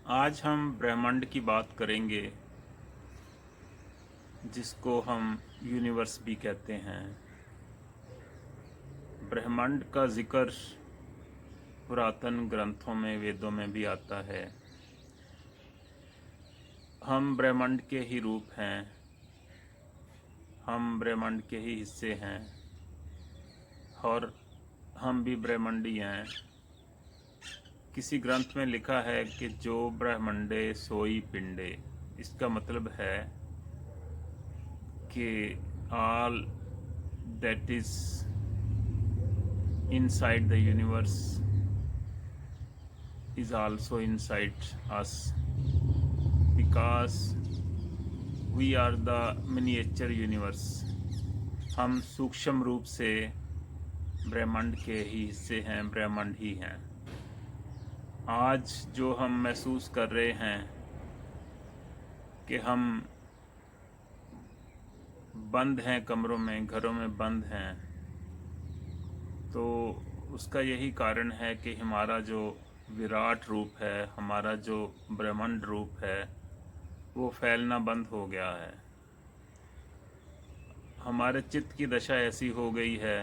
आज हम ब्रह्मांड की बात करेंगे, जिसको हम यूनिवर्स भी कहते हैं। ब्रह्मांड का जिक्र पुरातन ग्रंथों में, वेदों में भी आता है। हम ब्रह्मांड के ही रूप हैं, हम ब्रह्मांड के ही हिस्से हैं और हम भी ब्रह्मांडी हैं। किसी ग्रंथ में लिखा है कि जो ब्रह्मंडे सोई पिंडे। इसका मतलब है कि all that is inside the universe is also inside us, because we are the miniature universe। हम सूक्ष्म रूप से ब्रह्मांड के ही हिस्से हैं, ब्रह्मांड ही हैं। आज जो हम महसूस कर रहे हैं कि हम बंद हैं, कमरों में, घरों में बंद हैं, तो उसका यही कारण है कि हमारा जो विराट रूप है, हमारा जो ब्रह्मांड रूप है, वो फैलना बंद हो गया है। हमारे चित्त की दशा ऐसी हो गई है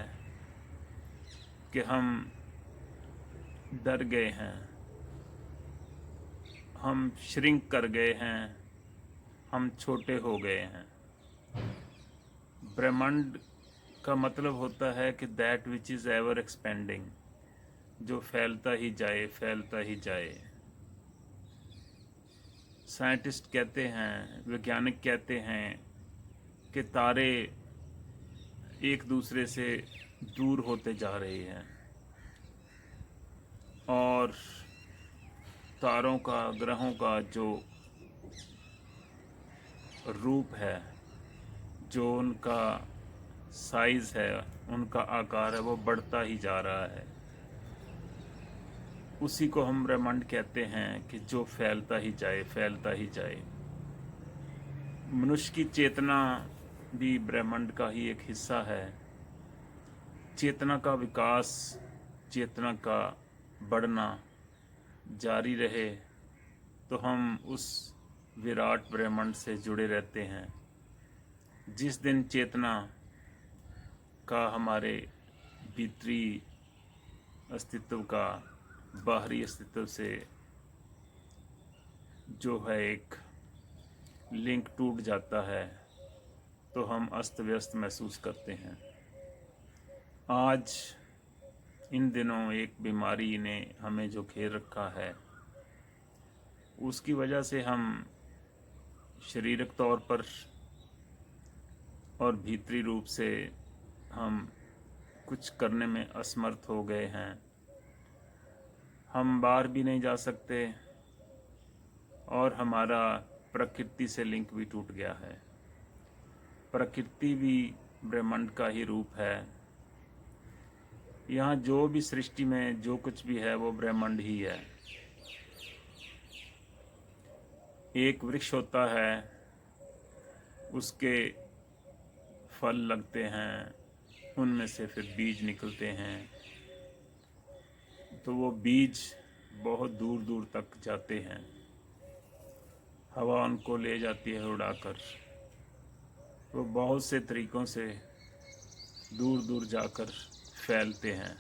कि हम डर गए हैं, हम श्रिंक कर गए हैं, हम छोटे हो गए हैं। ब्रह्मांड का मतलब होता है कि that which is ever expanding, जो फैलता ही जाए, फैलता ही जाए। साइंटिस्ट कहते हैं, वैज्ञानिक कहते हैं कि तारे एक दूसरे से दूर होते जा रहे हैं और तारों का, ग्रहों का जो रूप है, जो उनका साइज़ है, उनका आकार है, वो बढ़ता ही जा रहा है। उसी को हम ब्रह्मांड कहते हैं कि जो फैलता ही जाए, फैलता ही जाए। मनुष्य की चेतना भी ब्रह्मांड का ही एक हिस्सा है। चेतना का विकास, चेतना का बढ़ना जारी रहे तो हम उस विराट ब्रह्मांड से जुड़े रहते हैं। जिस दिन चेतना का, हमारे भीतरी अस्तित्व का, बाहरी अस्तित्व से जो है एक लिंक टूट जाता है, तो हम अस्त व्यस्त महसूस करते हैं। आज इन दिनों एक बीमारी ने हमें जो घेर रखा है, उसकी वजह से हम शारीरिक तौर पर और भीतरी रूप से हम कुछ करने में असमर्थ हो गए हैं। हम बाहर भी नहीं जा सकते और हमारा प्रकृति से लिंक भी टूट गया है। प्रकृति भी ब्रह्मांड का ही रूप है। यहाँ जो भी सृष्टि में जो कुछ भी है, वो ब्रह्मांड ही है। एक वृक्ष होता है, उसके फल लगते हैं, उनमें से फिर बीज निकलते हैं, तो वो बीज बहुत दूर दूर तक जाते हैं। हवा उनको ले जाती है उड़ाकर। वो बहुत से तरीक़ों से दूर दूर जाकर फैलते हैं।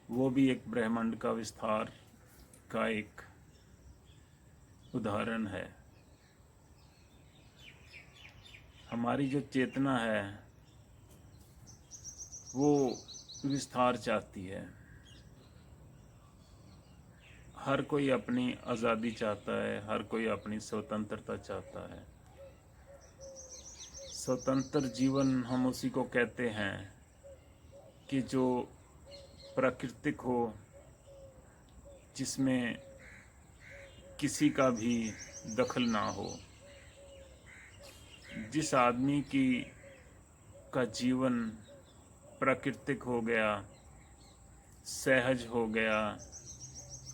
वो भी एक ब्रह्मांड का विस्तार का एक उदाहरण है। हमारी जो चेतना है, वो विस्तार चाहती है। हर कोई अपनी आज़ादी चाहता है, हर कोई अपनी स्वतंत्रता चाहता है। स्वतंत्र जीवन हम उसी को कहते हैं कि जो प्राकृतिक हो, जिसमें किसी का भी दखल ना हो। जिस आदमी का जीवन प्राकृतिक हो गया, सहज हो गया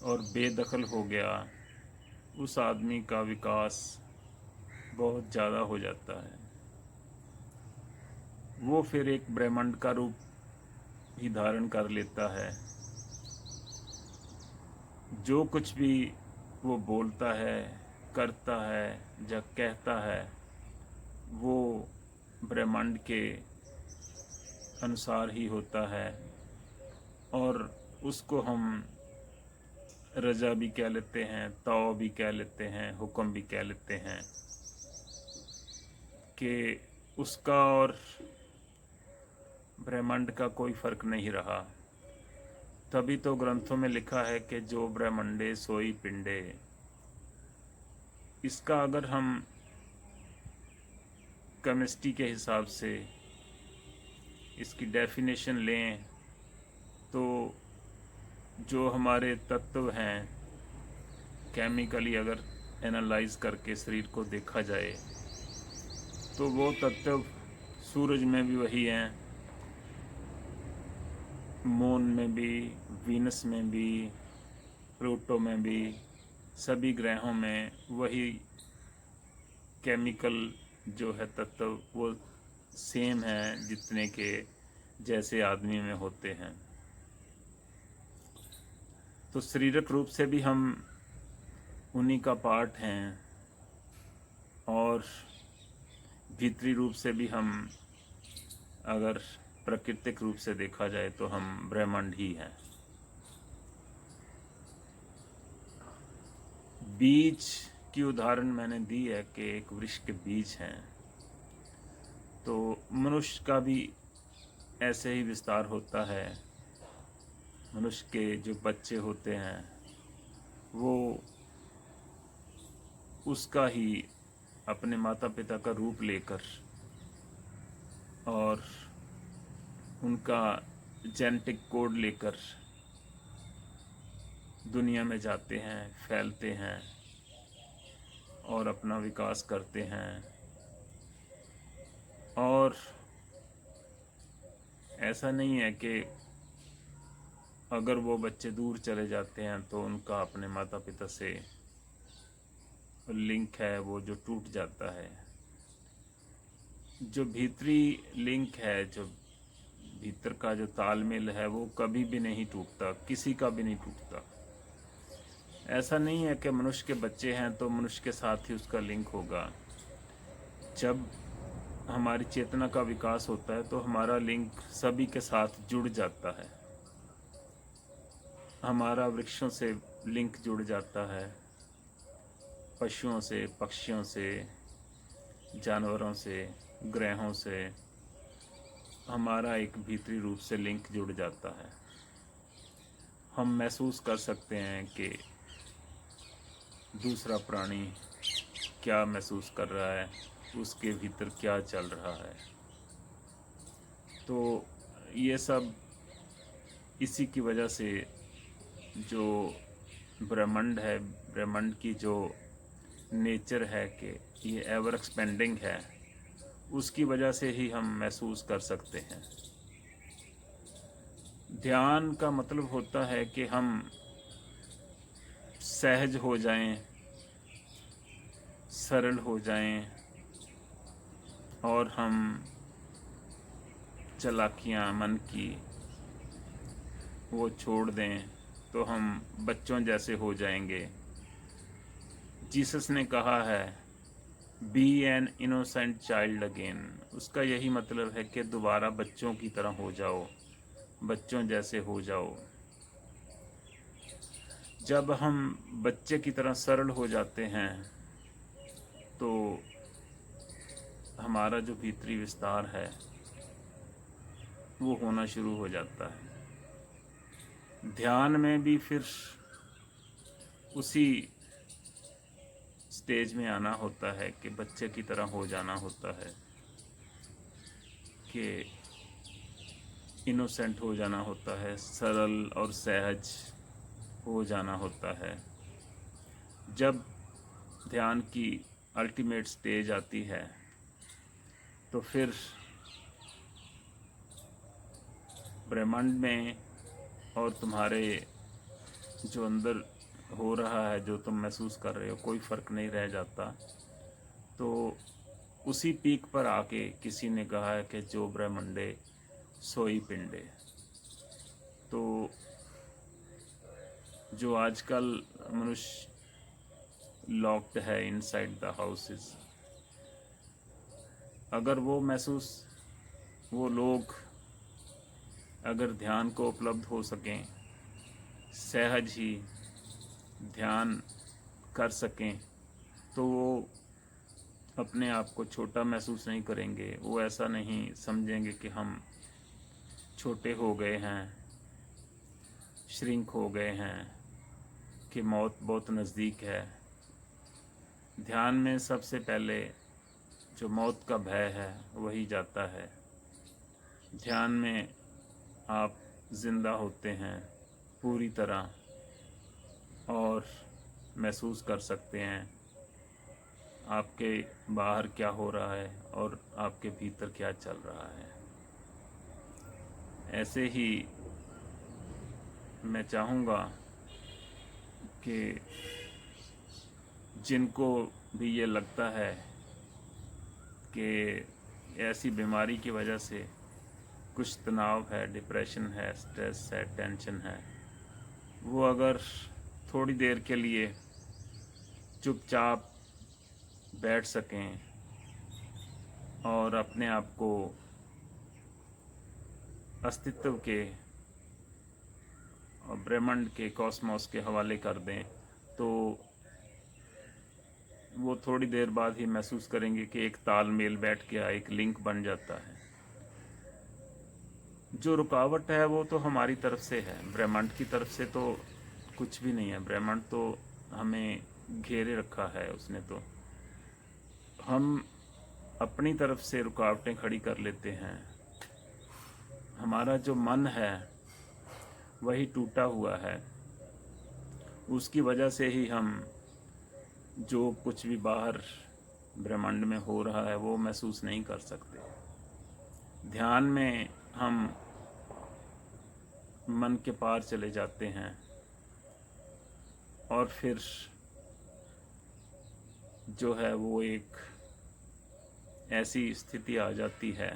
और बेदखल हो गया, उस आदमी का विकास बहुत ज़्यादा हो जाता है। वो फिर एक ब्रह्मांड का रूप ही धारण कर लेता है। जो कुछ भी वो बोलता है, करता है या कहता है, वो ब्रह्मांड के अनुसार ही होता है। और उसको हम रजा भी कह लेते हैं, तौ भी कह लेते हैं, हुक्म भी कह लेते हैं कि उसका और ब्रह्मांड का कोई फर्क नहीं रहा। तभी तो ग्रंथों में लिखा है कि जो ब्रह्मंडे सोई पिंडे। इसका अगर हम केमिस्ट्री के हिसाब से इसकी डेफिनेशन लें तो जो हमारे तत्व हैं, केमिकली अगर एनालाइज करके शरीर को देखा जाए तो वो तत्व सूरज में भी वही हैं, मून में भी, वीनस में भी, प्लूटो में भी, सभी ग्रहों में वही केमिकल जो है तत्व वो सेम है जितने के जैसे आदमी में होते हैं। तो शारीरिक रूप से भी हम उन्हीं का पार्ट हैं और भीतरी रूप से भी हम अगर प्राकृतिक रूप से देखा जाए तो हम ब्रह्मांड ही हैं। बीज की उदाहरण मैंने दी है कि एक वृक्ष के बीज हैं, तो मनुष्य का भी ऐसे ही विस्तार होता है। मनुष्य के जो बच्चे होते हैं वो उसका ही अपने माता पिता का रूप लेकर और उनका जेनेटिक कोड लेकर दुनिया में जाते हैं, फैलते हैं और अपना विकास करते हैं। और ऐसा नहीं है कि अगर वो बच्चे दूर चले जाते हैं तो उनका अपने माता पिता से लिंक है वो जो टूट जाता है। जो भीतरी लिंक है, जो भीतर का जो तालमेल है वो कभी भी नहीं टूटता, किसी का भी नहीं टूटता। ऐसा नहीं है कि मनुष्य के बच्चे हैं तो मनुष्य के साथ ही उसका लिंक होगा। जब हमारी चेतना का विकास होता है तो हमारा लिंक सभी के साथ जुड़ जाता है। हमारा वृक्षों से लिंक जुड़ जाता है, पशुओं से, पक्षियों से, जानवरों से, ग्रहों से हमारा एक भीतरी रूप से लिंक जुड़ जाता है। हम महसूस कर सकते हैं कि दूसरा प्राणी क्या महसूस कर रहा है, उसके भीतर क्या चल रहा है। तो ये सब इसी की वजह से जो ब्रह्मांड है, ब्रह्मांड की जो नेचर है कि ये एवर एक्सपेंडिंग है, उसकी वजह से ही हम महसूस कर सकते हैं। ध्यान का मतलब होता है कि हम सहज हो जाएं, सरल हो जाएं और हम चालाकियाँ मन की वो छोड़ दें तो हम बच्चों जैसे हो जाएंगे। जीसस ने कहा है be an innocent child again. उसका यही मतलब है कि दोबारा बच्चों की तरह हो जाओ, बच्चों जैसे हो जाओ। जब हम बच्चे की तरह सरल हो जाते हैं तो हमारा जो भीतरी विस्तार है वो होना शुरू हो जाता है। ध्यान में भी फिर उसी स्टेज में आना होता है कि बच्चे की तरह हो जाना होता है, कि इनोसेंट हो जाना होता है, सरल और सहज हो जाना होता है। जब ध्यान की अल्टीमेट स्टेज आती है तो फिर ब्रह्मांड में और तुम्हारे जो अंदर हो रहा है, जो तुम महसूस कर रहे हो, कोई फ़र्क नहीं रह जाता। तो उसी पीक पर आके किसी ने कहा है कि जो ब्रह्मंडे सोई पिंडे। तो जो आजकल मनुष्य लॉक्ड है इनसाइड द हाउसेस। अगर वो महसूस, वो लोग अगर ध्यान को उपलब्ध हो सकें, सहज ही ध्यान कर सकें, तो वो अपने आप को छोटा महसूस नहीं करेंगे। वो ऐसा नहीं समझेंगे कि हम छोटे हो गए हैं, श्रिंक हो गए हैं, कि मौत बहुत नज़दीक है। ध्यान में सबसे पहले जो मौत का भय है वही जाता है। ध्यान में आप ज़िंदा होते हैं पूरी तरह और महसूस कर सकते हैं आपके बाहर क्या हो रहा है और आपके भीतर क्या चल रहा है। ऐसे ही मैं चाहूँगा कि जिनको भी ये लगता है कि ऐसी बीमारी की वजह से कुछ तनाव है, डिप्रेशन है, स्ट्रेस है, टेंशन है, वो अगर थोड़ी देर के लिए चुपचाप बैठ सकें और अपने आप को अस्तित्व के और ब्रह्मांड के, कॉस्मोस के हवाले कर दें, तो वो थोड़ी देर बाद ही महसूस करेंगे कि एक तालमेल बैठ गया, एक लिंक बन जाता है। जो रुकावट है वो तो हमारी तरफ से है, ब्रह्मांड की तरफ से तो कुछ भी नहीं है। ब्रह्मांड तो हमें घेरे रखा है उसने, तो हम अपनी तरफ से रुकावटें खड़ी कर लेते हैं। हमारा जो मन है वही टूटा हुआ है, उसकी वजह से ही हम जो कुछ भी बाहर ब्रह्मांड में हो रहा है वो महसूस नहीं कर सकते। ध्यान में हम मन के पार चले जाते हैं और फिर जो है वो एक ऐसी स्थिति आ जाती है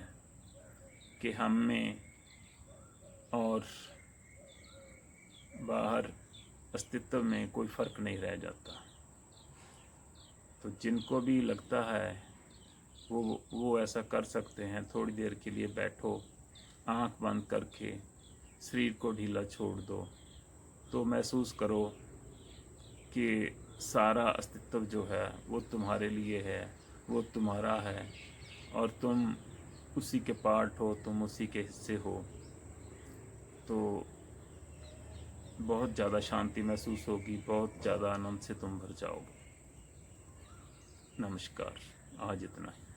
कि हम में और बाहर अस्तित्व में कोई फ़र्क नहीं रह जाता। तो जिनको भी लगता है वो ऐसा कर सकते हैं। थोड़ी देर के लिए बैठो, आंख बंद करके शरीर को ढीला छोड़ दो, तो महसूस करो कि सारा अस्तित्व जो है वो तुम्हारे लिए है, वो तुम्हारा है और तुम उसी के पार्ट हो, तुम उसी के हिस्से हो। तो बहुत ज़्यादा शांति महसूस होगी, बहुत ज़्यादा आनंद से तुम भर जाओगे। नमस्कार, आज इतना ही।